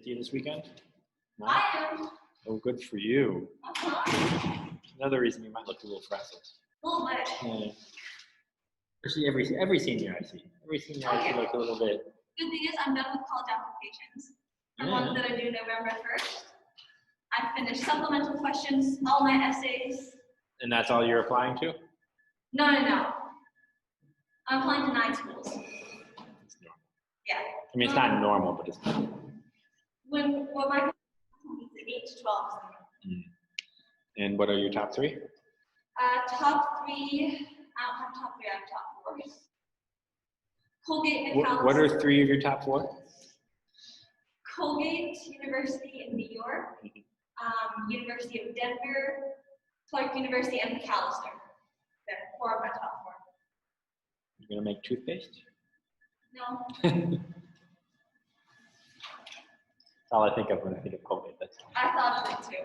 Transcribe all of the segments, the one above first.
50 this weekend? No? I am. Oh, good for you. Another reason you might look a little frazzled. A little bit. Yeah. Especially every senior I see. Every senior I see like a little bit. Good thing is I'm done with college applications. The ones that are due November 1st. I finished supplemental questions, all my essays. And that's all you're applying to? No. I'm applying to 9 schools. It's normal. Yeah. I mean, it's not normal, but it's normal. When my 8 to 12. And what are your top 3? Top 3. I don't have top 3. I have top 4. Colgate, McAllister. What are 3 of your top 4? Colgate University in New York, University of Denver, Clark University, and McAllister. They're 4 of my top 4. You're gonna make toothpaste? No. That's all I think of when I think of Colgate. That's all. I thought of it too.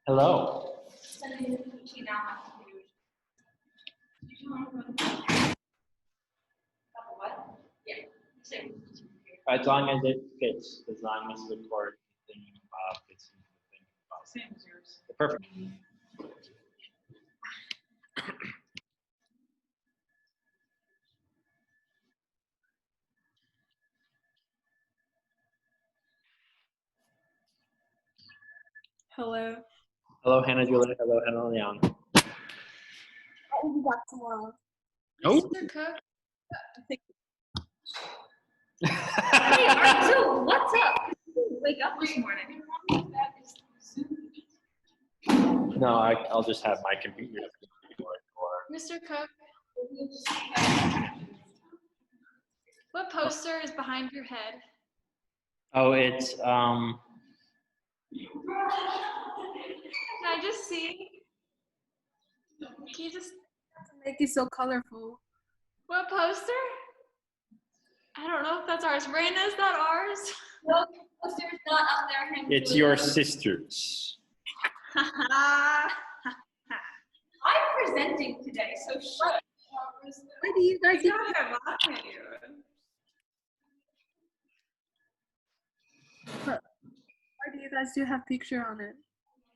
Hello. Sending it to now my computer. Did you want to run? What? Yeah. Same. As long as it fits, as long as the cord thing fits into the thing. Same as yours. Perfect. Hello. Hello, Hannah Julia. Hello, Hannah Leon. I will be back tomorrow. Oh. Mr. Cook. Hey, R2, what's up? Wake up this morning. No, I'll just have my computer. Mr. Cook. What poster is behind your head? Oh, it's Can I just see? Can you just Make it so colorful. what poster? I don't know if that's ours. Raina, is that ours? No, poster's not up there. Hang it's on. your sister's. I'm presenting today, so shut. Why do you guys do Why do you guys do have picture on it?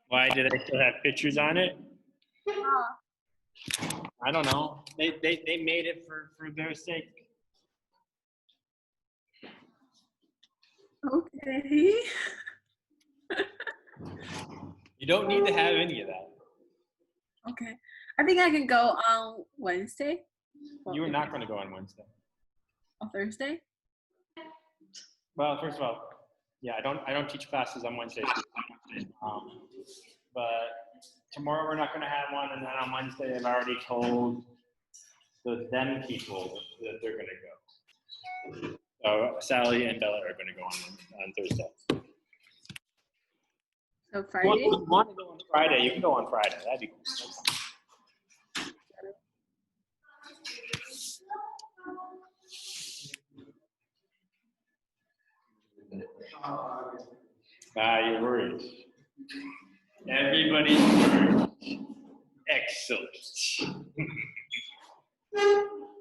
Why did I still have pictures on it? I don't know. They made it for their sake. Okay. You don't need to have any of that. Okay. I think I can go on Wednesday. You were not going to go on Wednesday. On Thursday? Well, first of all, yeah, I don't teach classes on Wednesdays. But tomorrow we're not going to have one, and then on Wednesday I've already told them people that they're going to go. So Sally and Bella are going to go on Thursday. So If Friday? you want to go on Friday, you can go on Friday. That'd be cool. You're worried. Everybody's worried. Excellent.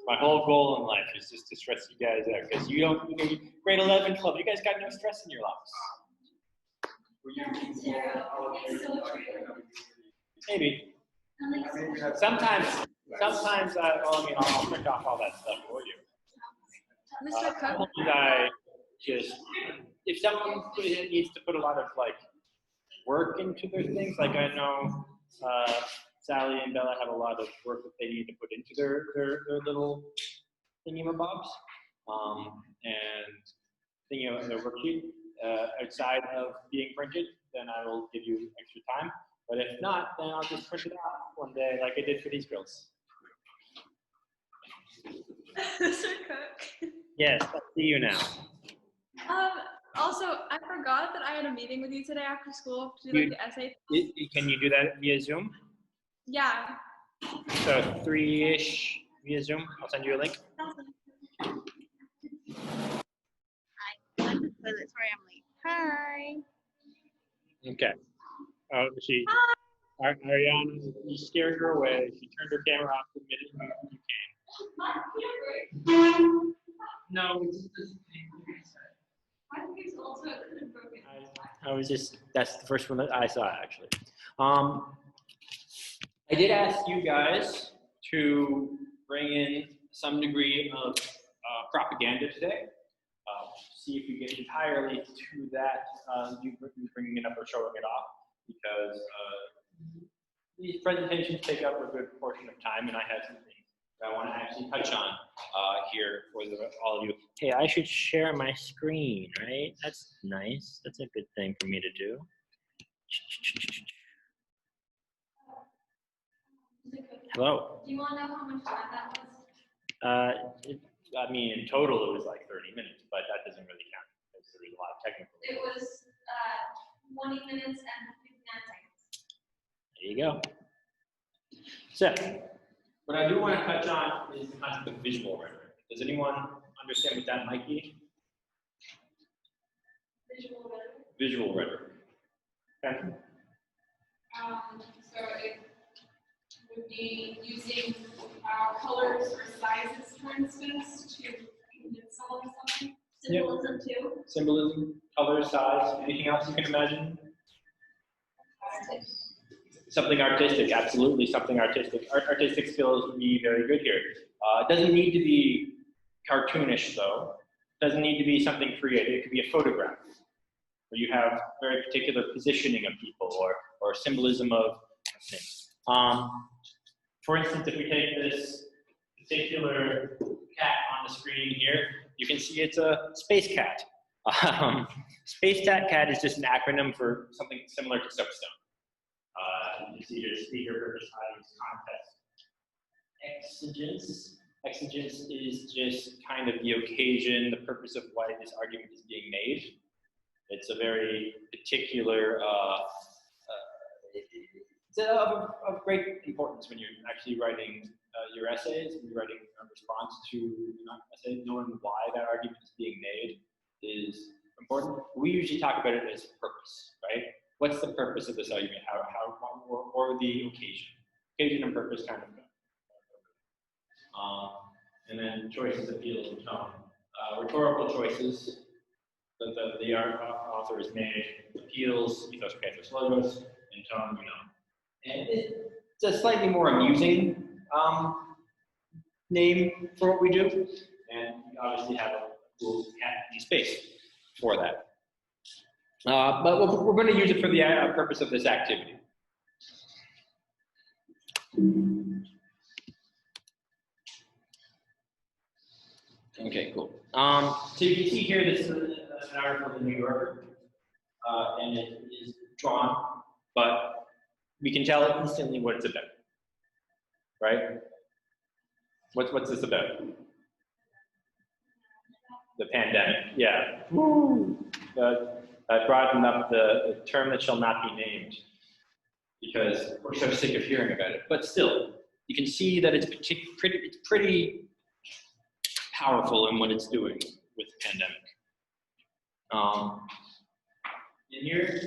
My whole goal in life is just to stress you guys out, because you grade 11 club, you guys got no stress in your lives. Maybe. Sometimes I'll print off all that stuff for you. Mr. Cook. If someone needs to put a lot of work into their things, like I know Sally and Bella have a lot of work that they need to put into their little thingy-mabobs, and their worksheet outside of being printed, then I will give you extra time. But if not, then I'll just print it out one day like I did for these girls. Mr. Cook. Yes, I see you now. Also, I forgot that I had a meeting with you today after school to do the essay. Can you do that via Zoom? Yeah. So 3-ish via Zoom. I'll send you a link. Hi. I'm the toilet. Sorry, I'm late. Hi. Okay. Oh, Ariana, you scared her away. She turned her camera off the minute you came. No, it's just That's the first one that I saw actually. I did ask you guys to bring in some degree of propaganda today. See if we get entirely to that, you bringing it up or showing it off, because these presentations take up a good portion of time, and I have some things that I want to actually touch on here for all of you. Hey, I should share my screen, right? That's nice. That's a good thing for me to do. Hello. Do you want to know how much time that was? I mean, in total, it was like 30 minutes, but that doesn't really count because there was a lot of technical. It was 20 minutes and 59 seconds. There you go. So, what I do want to touch on is the concept of visual rhetoric. Does anyone understand what that might be? Visual rhetoric. Visual rhetoric. Okay. So it would be using colors or sizes, for instance, to convince someone of something. Symbolism too. Symbolism, color, size, anything else you can imagine? Something artistic, absolutely something artistic. Artistic skills would be very good here. It doesn't need to be cartoonish though. It doesn't need to be something creative. It could be a photograph where you have very particular positioning of people or symbolism of things. For instance, if we take this particular cat on the screen here, you can see it's a space cat. Space cat is just an acronym for something similar to soapstone. You see your speaker, purpose, audience, context. Exigence. Exigence is just kind of the occasion, the purpose of why this argument is being made. It's a very particular, it's of great importance when you're actually writing your essays, when you're writing a response to an essay, knowing why that argument is being made is important. We usually talk about it as purpose, right? What's the purpose of this argument? Or the occasion? Occasion and purpose kind of go. And then choices, appeals, and tone. Rhetorical choices that the author has made, appeals, ethos, pathos, logos, and tone, you know. And it's a slightly more amusing name for what we do, and we obviously have a cool cat in space for that. But we're going to use it for the purpose of this activity. Okay, cool. So you can see here, this is an article in the New Yorker, and it is drawn, but we can tell instantly what it's about, right? What's this about? The pandemic, yeah. I brought up the term that shall not be named because we're so sick of hearing about it. But still, you can see that it's pretty powerful in what it's doing with the pandemic. And here,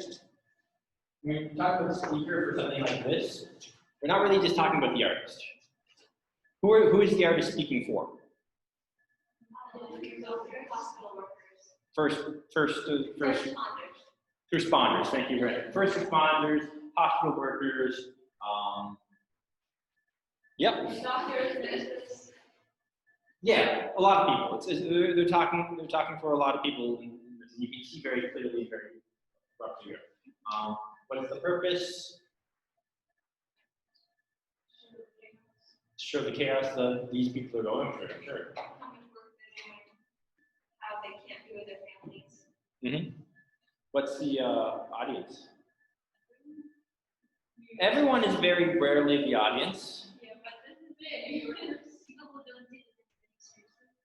when we talk about the speaker for something like this, we're not really just talking about the artist. Who is the artist speaking for? Hospital workers. First responders. Thank you very much. First responders, hospital workers. Yep. Doctors, nurses. Yeah, a lot of people. They're talking for a lot of people. And you can see very clearly, very roughly here. What's the purpose? Show the chaos that these people are going through. Sure. How much work they're doing, how they can't be with their families. Mm-hmm. What's the audience? Everyone is very rarely the audience. Yeah, but this is it. People don't take it.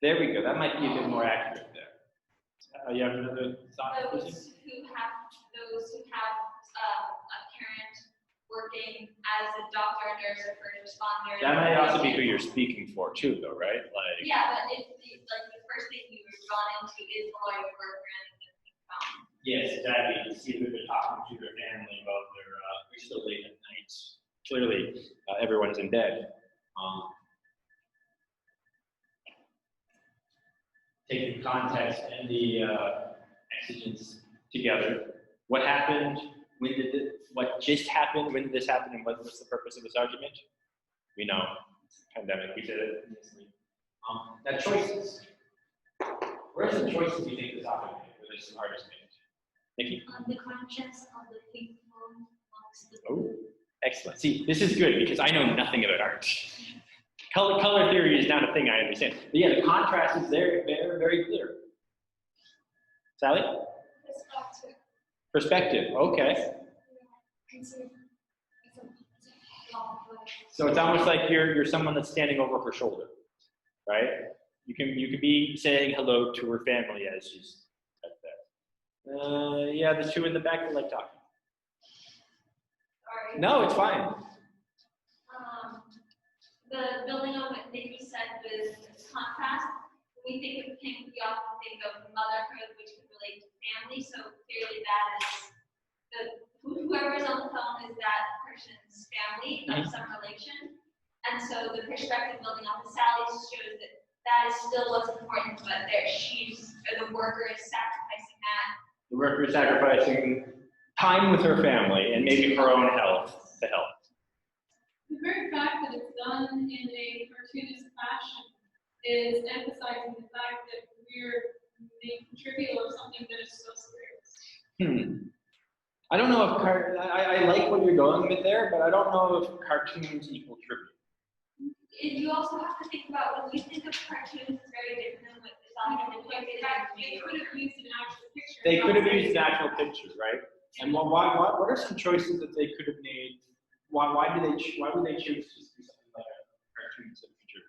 There we go. That might be a bit more accurate there. You have another thought? Those who have a parent working as a doctor, nurse, or first responder. That might also be who you're speaking for too, though, right? Like. Yeah, but it's like the first thing you were drawn into is the lawyer worker and the Yes, exactly. You see that they're talking to their family about they're still late at night. Clearly, everyone's in bed. Taking context and the exigence together, What happened? When did it, what just happened? When did this happen? And what was the purpose of this argument? We know. Pandemic. We did it. Now choices. Where's the choices you think this author made, or this artist made? Nikki? The conscience of the faithful amongst the Oh, excellent. See, this is good because I know nothing about art. Color theory is not a thing I understand. But yeah, the contrast is there, very clear. Sally? Perspective. Okay. So it's almost like you're someone that's standing over her shoulder, right? You can be saying hello to her family as she's like that. Yeah, the two in the back that like talking. Sorry. No, it's fine. The building on what Nikki said with contrast, when we think of pink, we often think of motherhood, which can relate to family. So clearly that is whoever's on the phone is that person's family of some relation. And so the perspective building off of Sally's shows that is still what's important, but the worker is sacrificing that. The worker is sacrificing time with her family and maybe her own health to help. The very fact that it's done in a cartoonist fashion is emphasizing the fact that we're making trivial of something that is so serious. I don't know if I like what you're going with there, but I don't know if cartoons equal trivia. You also have to think about when we think of cartoons, it's very different than what is often depicted in They could have used an actual picture. They could have used natural pictures, right? And what are some choices that they could have made? Why would they choose to do something like a cartoon instead of picture?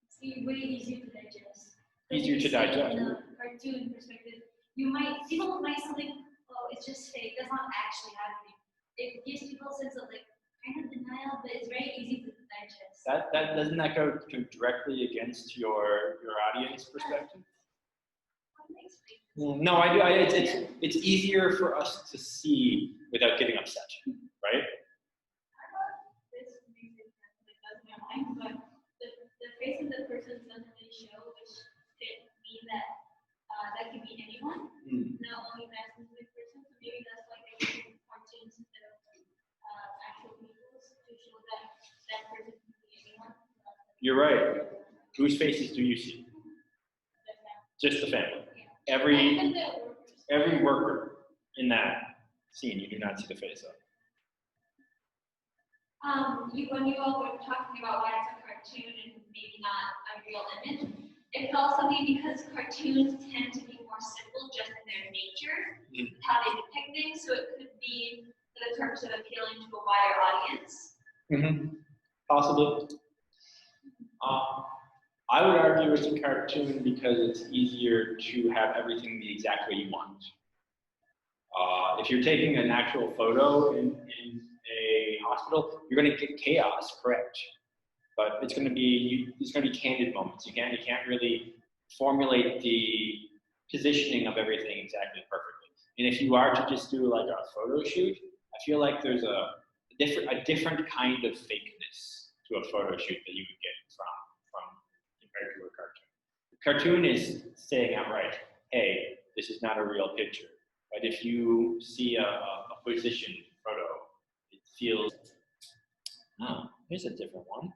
It's way easier to digest. Easier to digest. In a cartoon perspective, people might think, oh, it's just fake. That's not actually happening. It gives people a sense of like kind of denial, but it's very easy to digest. That doesn't that go directly against your audience perspective? No, I do. It's easier for us to see without getting upset, right? But the face of the person doesn't really show, which could mean that that could be anyone, not only that specific person. So maybe that's why they use cartoons instead of actual people to show that person could be anyone. You're right. Whose faces do you see? Just the family. Every worker in that scene, you do not see the face of. When you all were talking about why it's a cartoon and maybe not a real image, it could also be because cartoons tend to be more simple just in their nature, how they depict things. So it could be for the purpose of appealing to a wider audience. Possibly. I would argue it's a cartoon because it's easier to have everything the exact way you want. If you're taking an actual photo in a hospital, you're going to get chaos, correct? But it's going to be candid moments. You can't really formulate the positioning of everything exactly perfectly. And if you are to just do like a photo shoot, I feel like there's a different kind of fakeness to a photo shoot that you would get from compared to a cartoon. The cartoon is saying outright, hey, this is not a real picture. But if you see a positioned photo, it feels, oh, here's a different one.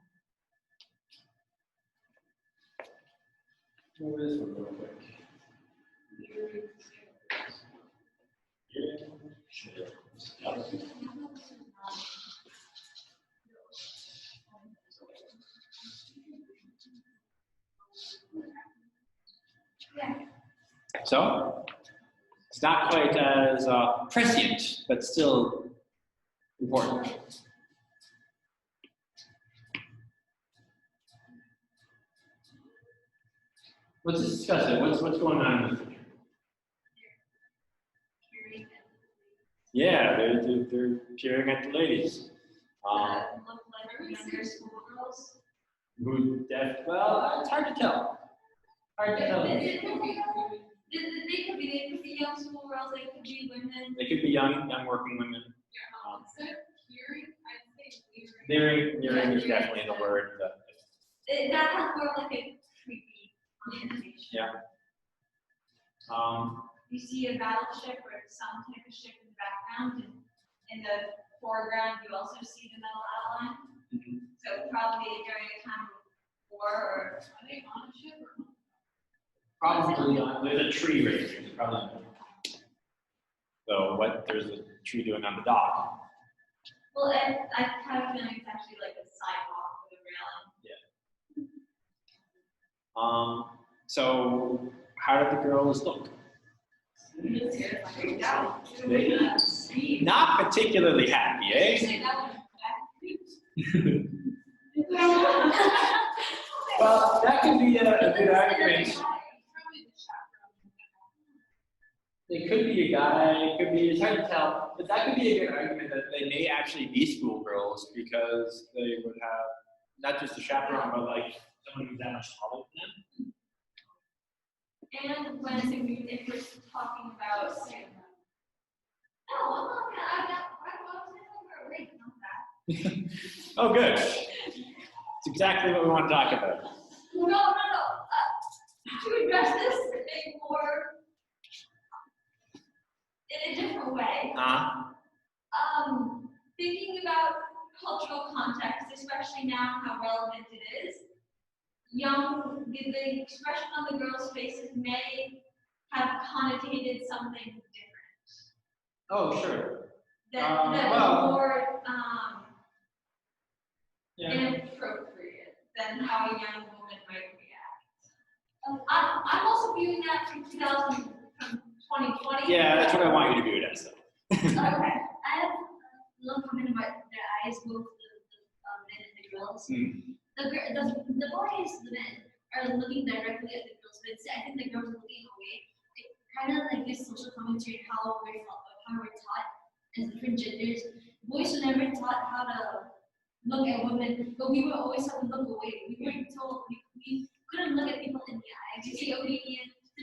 Move this one real quick. So, it's not quite as prescient, but still important. Let's discuss it. What's going on in the future? Yeah, they're peering at the ladies. Look like younger schoolgirls. Well, it's hard to tell. They could be young schoolgirls. They could be women. They could be young working women. Instead of hearing, I'd say Nearing is definitely the word. That has more like a creepy connotation. Yeah. you see a battleship or some type of ship in the background, and in the foreground, you also see the metal outline. So probably during a time of war, or Are they on a ship or? Probably not. There's a tree right here. It's probably not. So what? There's a tree doing on the dock. well, I have a feeling it's actually like a sidewalk with a railing. So how did the girls look? Not particularly happy, eh? Well, that could be a good argument. It could be a guy, it could be, it's hard to tell, but that could be a good argument that they may actually be schoolgirls because they would have not just a chaperone, but like someone who's that much taller than them. And when if we're talking about, no, I'm not gonna, I'm wait, not that. Oh, good. It's exactly what we want to talk about. No. To address this thing more in a different way, thinking about cultural context, especially now how relevant it is, the expression on the girls' faces may have connotated something different. Oh, sure. That well, more Yeah. inappropriate than how a young woman might react. I'm also viewing that from 2020. Yeah, that's what I want you to view it as. Okay. I have a little comment about their eyes, both the men and the girls. The boys, the men, are looking directly at the girls, but I think the girls are looking away. It kind of like this social commentary how we're taught as different genders. Boys were never taught how to look at women, but we were always taught to look away. We weren't told, we couldn't look at people in the eyes. To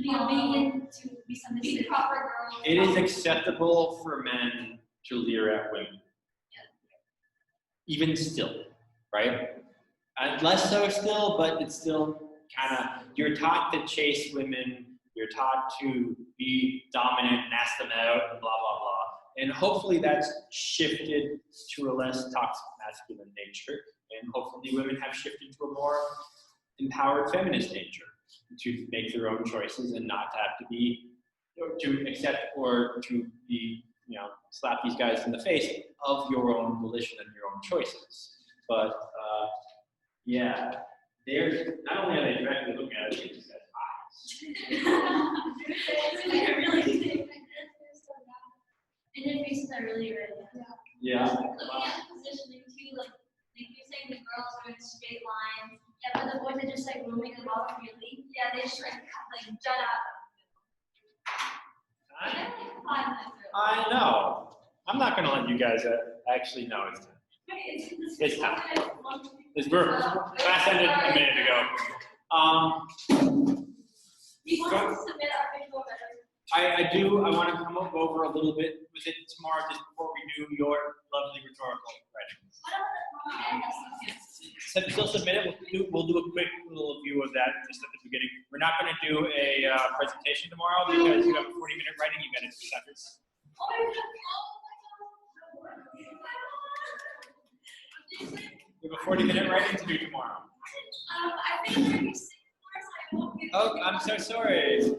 be obedient, to be submissive. Be proper girls. It is acceptable for men to leer at women. Even still, right? Less so still, but it's still kind of, you're taught to chase women, you're taught to be dominant and ask them out and blah, blah, blah. And hopefully that's shifted to a less toxic masculine nature. And hopefully women have shifted to a more empowered feminist nature to make their own choices and not to have to be, or to accept or to be, slap these guys in the face of your own volition and your own choices. But yeah, they're, not only are they directly looking at it, they just have eyes. And their faces are really red. Yeah. Looking at the positioning too, like you're saying the girls are in straight lines. Yeah, but the boys are just like roaming about freely. Yeah, they just like jut out. I know. I'm not gonna let you guys actually know it's time. It's time. We're class ended a minute ago. Do you want to submit our visual better? I do. I want to come over a little bit with it tomorrow, just before we do your lovely rhetorical writing. So still submit it. We'll do a quick little view of that just at the beginning. We're not going to do a presentation tomorrow because you have a 40-minute writing. You got it 2 seconds. We have a 40-minute writing to do tomorrow. I think maybe 6 hours. I won't be. Oh, I'm so sorry.